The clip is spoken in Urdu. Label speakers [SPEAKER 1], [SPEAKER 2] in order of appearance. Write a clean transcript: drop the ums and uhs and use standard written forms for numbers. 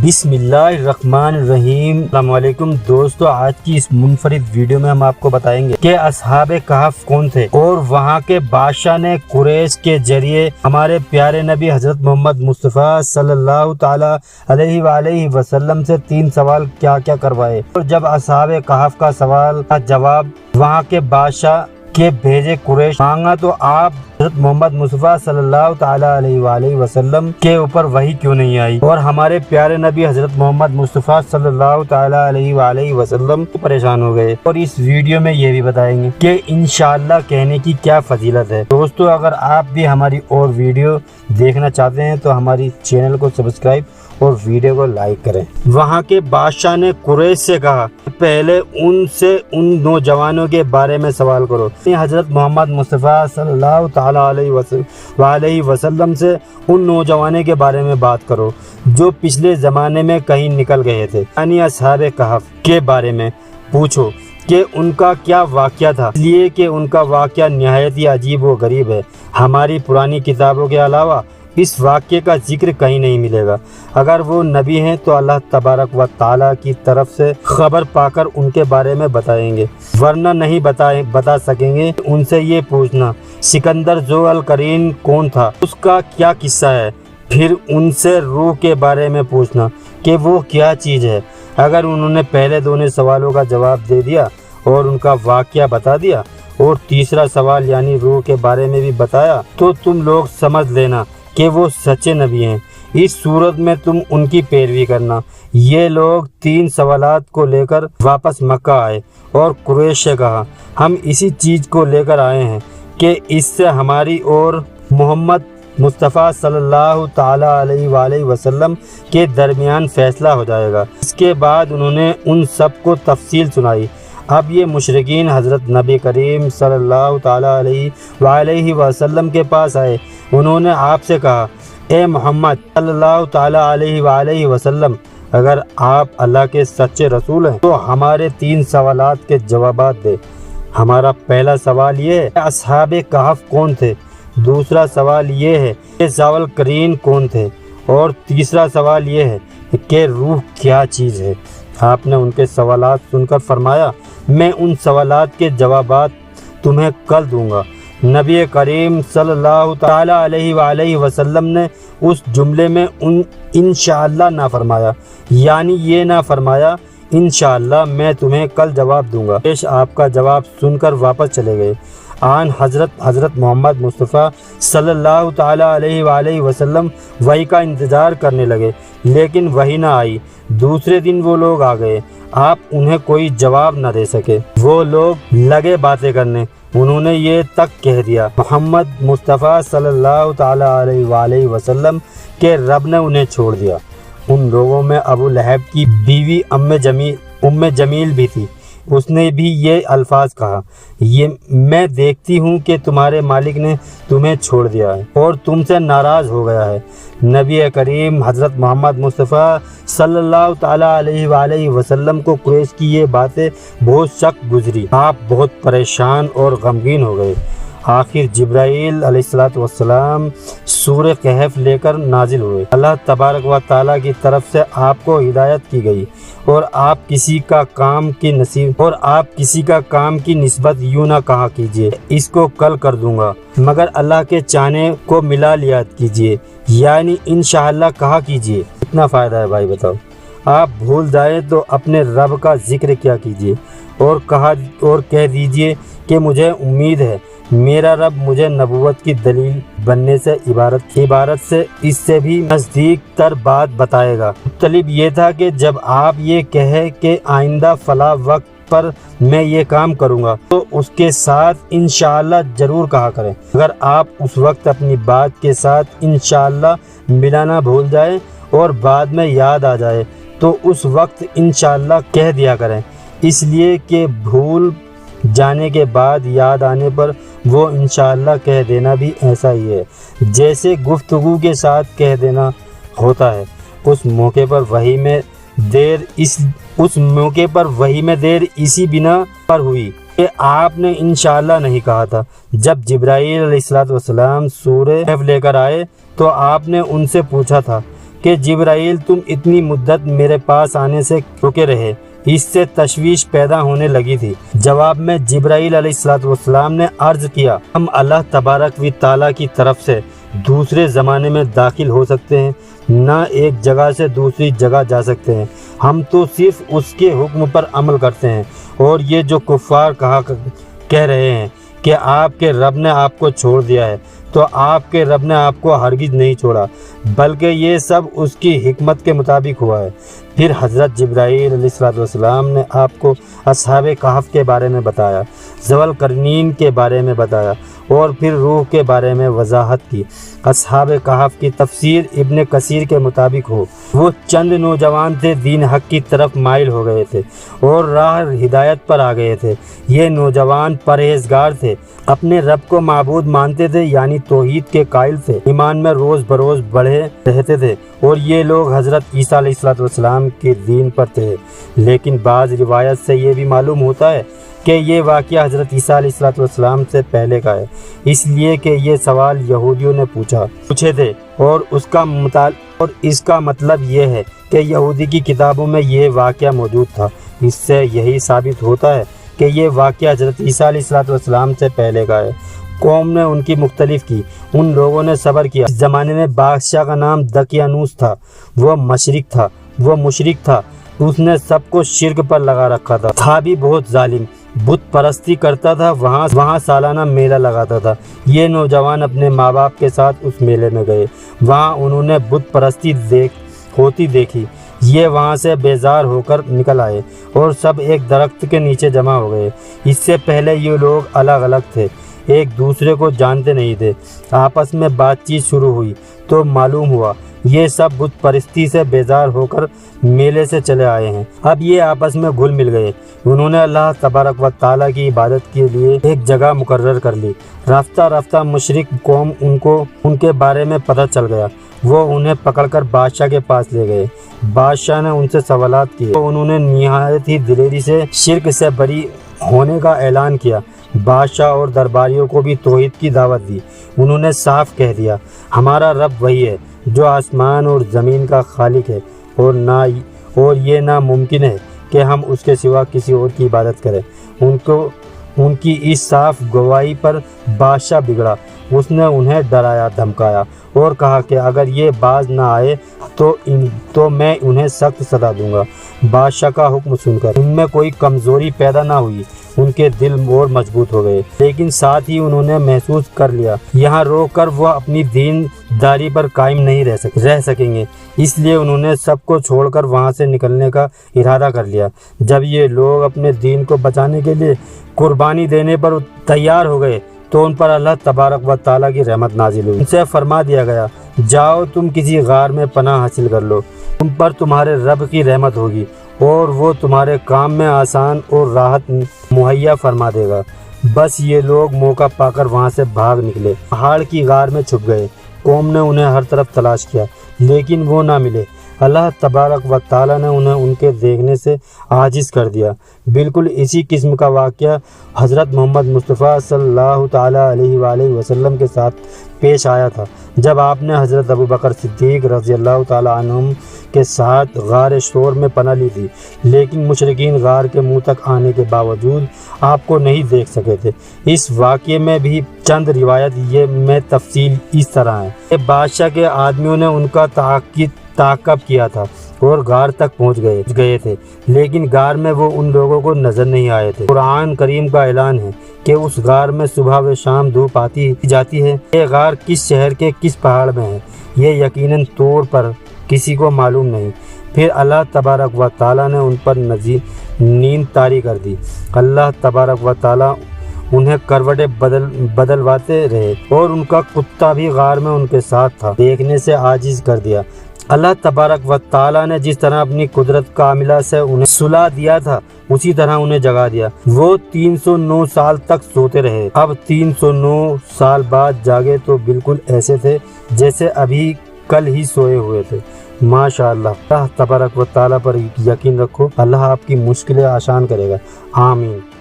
[SPEAKER 1] بسم اللہ الرحمن الرحیم۔ السلام علیکم دوستو، آج کی اس منفرد ویڈیو میں ہم آپ کو بتائیں گے کہ اصحاب کہف کون تھے اور وہاں کے بادشاہ نے قریش کے ذریعے ہمارے پیارے نبی حضرت محمد مصطفیٰ صلی اللہ تعالی علیہ وآلہ وسلم سے 3 سوال کیا کیا کروائے، اور جب اصحاب کہف کا سوال کا جواب وہاں کے بادشاہ کے بھیجے قریش مانگا تو آپ حضرت محمد مصطفیٰ صلی اللہ تعالی علیہ وآلہ وسلم کے اوپر وحی کیوں نہیں آئی، اور ہمارے پیارے نبی حضرت محمد مصطفیٰ صلی اللہ تعالی علیہ وآلہ وسلم پریشان ہو گئے، اور اس ویڈیو میں یہ بھی بتائیں گے کہ انشاءاللہ کہنے کی کیا فضیلت ہے۔ دوستو، اگر آپ بھی ہماری اور ویڈیو دیکھنا چاہتے ہیں تو ہماری چینل کو سبسکرائب اور ویڈیو کو لائک کریں۔ وہاں کے بادشاہ نے قریش سے کہا پہلے ان سے ان نوجوانوں کے بارے میں سوال کرو، حضرت محمد مصطفیٰ صلی اللہ تعالی علیہ وسلم سے ان نوجوانوں کے بارے میں بات کرو جو پچھلے زمانے میں کہیں نکل گئے تھے، یعنی اصحاب کہف کے بارے میں پوچھو کہ ان کا کیا واقعہ تھا، اس لیے کہ ان کا واقعہ نہایت ہی عجیب و غریب ہے۔ ہماری پرانی کتابوں کے علاوہ اس واقعے کا ذکر کہیں نہیں ملے گا۔ اگر وہ نبی ہیں تو اللہ تبارک و تعالیٰ کی طرف سے خبر پا کر ان کے بارے میں بتائیں گے، ورنہ نہیں بتا سکیں گے۔ ان سے یہ پوچھنا سکندر ذو القرنین کون تھا، اس کا کیا قصہ ہے۔ پھر ان سے روح کے بارے میں پوچھنا کہ وہ کیا چیز ہے۔ اگر انہوں نے پہلے دونوں سوالوں کا جواب دے دیا اور ان کا واقعہ بتا دیا اور تیسرا سوال یعنی روح کے بارے میں بھی بتایا تو تم لوگ سمجھ لینا کہ وہ سچے نبی ہیں۔ اس صورت میں تم ان کی پیروی کرنا۔ یہ لوگ 3 سوالات کو لے کر واپس مکہ آئے اور قریش سے کہا ہم اسی چیز کو لے کر آئے ہیں کہ اس سے ہماری اور محمد مصطفیٰ صلی اللہ تعالی علیہ وآلہ وسلم کے درمیان فیصلہ ہو جائے گا۔ اس کے بعد انہوں نے ان سب کو تفصیل سنائی۔ اب یہ مشرکین حضرت نبی کریم صلی اللہ تعالی علیہ وآلہ وسلم کے پاس آئے۔ انہوں نے آپ سے کہا اے محمد صلی اللہ تعالی علیہ وآلہ وسلم، اگر آپ اللہ کے سچے رسول ہیں تو ہمارے 3 سوالات کے جوابات دے۔ ہمارا پہلا سوال یہ ہے کہ اصحاب کہف کون تھے، دوسرا سوال یہ ہے کہ ذو القرنین کون تھے، اور تیسرا سوال یہ ہے کہ روح کیا چیز ہے۔ آپ نے ان کے سوالات سن کر فرمایا میں ان سوالات کے جوابات تمہیں کل دوں گا۔ نبی کریم صلی اللہ تعالی علیہ وآلہ وسلم نے اس جملے میں انشاءاللہ نہ فرمایا، یعنی یہ نہ فرمایا انشاءاللہ میں تمہیں کل جواب دوں گا۔ آپ کا جواب سن کر واپس چلے گئے۔ حضرت محمد مصطفیٰ صلی اللہ تعالی علیہ وآلہ وسلم وحی کا انتظار کرنے لگے، لیکن وحی نہ آئی۔ دوسرے دن وہ لوگ آ گئے، آپ انہیں کوئی جواب نہ دے سکے۔ وہ لوگ لگے باتیں کرنے، انہوں نے یہ تک کہہ دیا محمد مصطفیٰ صلی اللہ تعالی علیہ وآلہ وسلم کے رب نے انہیں چھوڑ دیا۔ ان لوگوں میں ابو لہب کی بیوی ام جمیل بھی تھی۔ اس نے بھی یہ الفاظ کہا یہ میں دیکھتی ہوں کہ تمہارے مالک نے تمہیں چھوڑ دیا ہے اور تم سے ناراض ہو گیا ہے۔ نبی کریم حضرت محمد مصطفیٰ صلی اللہ تعالی علیہ وآلہ وسلم کو قریش کی یہ باتیں بہت سخت گزری۔ آپ بہت پریشان اور غمگین ہو گئے۔ آخر جبرائیل علیہ السلام سورہ کہف لے کر نازل ہوئے۔ اللہ تبارک و تعالیٰ کی طرف سے آپ کو ہدایت کی گئی اور آپ کسی کا کام کی نسبت یوں نہ کہا کیجیے اس کو کل کر دوں گا، مگر اللہ کے چاہنے کو ملا لیا کیجیے، یعنی انشاءاللہ کہا کیجیے۔ کتنا فائدہ ہے بھائی بتاؤ۔ آپ بھول جائیں تو اپنے رب کا ذکر کیا کیجیے اور کہہ دیجیے کہ مجھے امید ہے میرا رب مجھے نبوت کی دلیل بننے سے عبارت سے اس سے بھی نزدیک تر بات بتائے گا۔ مطلب یہ تھا کہ جب آپ یہ کہے کہ آئندہ فلاں وقت پر میں یہ کام کروں گا تو اس کے ساتھ انشاءاللہ ضرور کہا کریں۔ اگر آپ اس وقت اپنی بات کے ساتھ انشاءاللہ ملانا بھول جائیں اور بعد میں یاد آ جائے تو اس وقت انشاءاللہ کہہ دیا کریں، اس لیے کہ بھول جانے کے بعد یاد آنے پر وہ انشاءاللہ کہہ دینا بھی ایسا ہی ہے جیسے گفتگو کے ساتھ کہہ دینا ہوتا ہے۔ اس موقع پر وحی میں دیر اسی بنا پر ہوئی کہ آپ نے انشاءاللہ نہیں کہا تھا۔ جب جبرائیل علیہ السلام سورہ کہف لے کر آئے تو آپ نے ان سے پوچھا تھا کہ جبرائیل تم اتنی مدت میرے پاس آنے سے رکے رہے، اس سے تشویش پیدا ہونے لگی تھی۔ جواب میں جبرائیل علیہ السلام نے عرض کیا، ہم اللہ تبارک و تعالیٰ کی طرف سے دوسرے زمانے میں داخل ہو سکتے ہیں، نہ ایک جگہ سے دوسری جگہ جا سکتے ہیں، ہم تو صرف اس کے حکم پر عمل کرتے ہیں۔ اور یہ جو کفار کہہ رہے ہیں کہ آپ کے رب نے آپ کو چھوڑ دیا ہے، تو آپ کے رب نے آپ کو ہرگز نہیں چھوڑا، بلکہ یہ سب اس کی حکمت کے مطابق ہوا ہے۔ پھر حضرت جبرائیل علیہ السلام نے آپ کو اصحاب کہف کے بارے میں بتایا، ذوالقرنین کے بارے میں بتایا، اور پھر روح کے بارے میں وضاحت کی۔ اصحاب کہف کی تفسیر ابن کثیر کے مطابق ہو، وہ چند نوجوان تھے، دین حق کی طرف مائل ہو گئے تھے اور راہ ہدایت پر آ گئے تھے۔ یہ نوجوان پرہیزگار تھے، اپنے رب کو معبود مانتے تھے، یعنی توحید کے قائل تھے، ایمان میں روز بروز بڑھے رہتے تھے، اور یہ لوگ حضرت عیسیٰ علیہ السلام کے دین پر تھے۔ لیکن بعض روایت سے یہ بھی معلوم ہوتا ہے کہ یہ واقعہ حضرت عیسیٰ علیہ السلام سے پہلے کا ہے، اس لیے کہ یہ سوال یہودیوں نے پوچھے تھے، اور اس کا مطلب یہ ہے کہ یہودی کی کتابوں میں یہ واقعہ موجود تھا۔ اس سے یہی ثابت ہوتا ہے کہ یہ واقعہ حضرت عیسیٰ علیہ السلام سے پہلے کا ہے۔ قوم نے ان کی مختلف کی، ان لوگوں نے صبر کیا۔ اس زمانے میں بادشاہ کا نام دقیانوس تھا، وہ مشرک تھا، اس نے سب کو شرک پر لگا رکھا تھا بھی بہت ظالم، بت پرستی کرتا تھا، وہاں سالانہ میلہ لگاتا تھا۔ یہ نوجوان اپنے ماں باپ کے ساتھ اس میلے میں گئے، وہاں انہوں نے بت پرستی ہوتی دیکھی۔ یہ وہاں سے بیزار ہو کر نکل آئے اور سب ایک درخت کے نیچے جمع ہو گئے۔ اس سے پہلے یہ لوگ الگ الگ تھے، ایک دوسرے کو جانتے نہیں تھے۔ آپس میں بات چیت شروع ہوئی تو معلوم ہوا یہ سب بت پرستی سے بیزار ہو کر میلے سے چلے آئے ہیں۔ اب یہ آپس میں گھل مل گئے، انہوں نے اللہ تبارک و تعالیٰ کی عبادت کے لیے ایک جگہ مقرر کر لی۔ رفتہ رفتہ مشرک قوم ان کے بارے میں پتہ چل گیا، وہ انہیں پکڑ کر بادشاہ کے پاس لے گئے۔ بادشاہ نے ان سے سوالات کیے، انہوں نے نہایت ہی دلیری سے شرک سے بری ہونے کا اعلان کیا۔ بادشاہ اور درباریوں کو بھی توحید کی دعوت دی۔ انہوں نے صاف کہہ دیا، ہمارا رب وہی ہے جو آسمان اور زمین کا خالق ہے، اور یہ ناممکن ہے کہ ہم اس کے سوا کسی اور کی عبادت کریں۔ ان کی اس صاف گواہی پر بادشاہ بگڑا، اس نے انہیں ڈرایا دھمکایا اور کہا کہ اگر یہ باز نہ آئے تو میں انہیں سخت سزا دوں گا۔ بادشاہ کا حکم سن کر ان میں کوئی کمزوری پیدا نہ ہوئی، ان کے دل اور مضبوط ہو گئے، لیکن ساتھ ہی انہوں نے محسوس کر لیا یہاں روک کر وہ اپنی دین داری پر قائم نہیں رہ سکیں گے، اس لیے انہوں نے سب کو چھوڑ کر وہاں سے نکلنے کا ارادہ کر لیا۔ جب یہ لوگ اپنے دین کو بچانے کے لیے قربانی دینے پر تیار ہو گئے تو ان پر اللہ تبارک و تعالیٰ کی رحمت نازل ہوئی۔ ان سے فرما دیا گیا، جاؤ تم کسی غار میں پناہ حاصل کر لو، تم پر تمہارے رب کی رحمت ہوگی اور وہ تمہارے کام میں آسان اور راحت مہیا فرما دے گا۔ بس یہ لوگ موقع پا کر وہاں سے بھاگ نکلے، پہاڑ کی غار میں چھپ گئے۔ قوم نے انہیں ہر طرف تلاش کیا لیکن وہ نہ ملے۔ اللہ تبارک و تعالیٰ نے انہیں ان کے دیکھنے سے عاجز کر دیا۔ بالکل اسی قسم کا واقعہ حضرت محمد مصطفیٰ صلی اللہ تعالیٰ علیہ وآلہ وسلم کے ساتھ پیش آیا تھا، جب آپ نے حضرت ابوبکر صدیق رضی اللہ تعالیٰ عنہم کے ساتھ غار شور میں پناہ لی تھی، لیکن مشرکین غار کے منہ تک آنے کے باوجود آپ کو نہیں دیکھ سکے تھے۔ اس واقعے میں بھی چند روایت میں تفصیل اس طرح ہے کہ بادشاہ کے آدمیوں نے ان کا تعاقب کیا تھا اور غار تک پہنچ گئے تھے، لیکن غار میں وہ ان لوگوں کو نظر نہیں آئے تھے۔ قرآن کریم کا اعلان ہے کہ اس غار میں صبح و شام دھوپ آتی جاتی ہے۔ یہ غار کس شہر کے کس پہاڑ میں ہے یہ یقیناً طور پر کسی کو معلوم نہیں۔ پھر اللہ تبارک و تعالیٰ نے ان پر نیند طاری کر دی۔ اللہ تبارک و تعالیٰ انہیں کروٹیں بدلواتے رہے اور ان کا کتا بھی غار میں ان کے ساتھ تھا، دیکھنے سے عاجز کر دیا۔ اللہ تبارک و تعالیٰ نے جس طرح اپنی قدرت کاملہ سے انہیں سلا دیا تھا اسی طرح انہیں جگا دیا۔ وہ 309 سال تک سوتے رہے۔ اب 309 سال بعد جاگے تو بالکل ایسے تھے جیسے ابھی کل ہی سوئے ہوئے تھے۔ ماشاءاللہ۔ اللہ تبارک و تعالیٰ پر یقین رکھو، اللہ آپ کی مشکلیں آسان کرے گا۔ آمین۔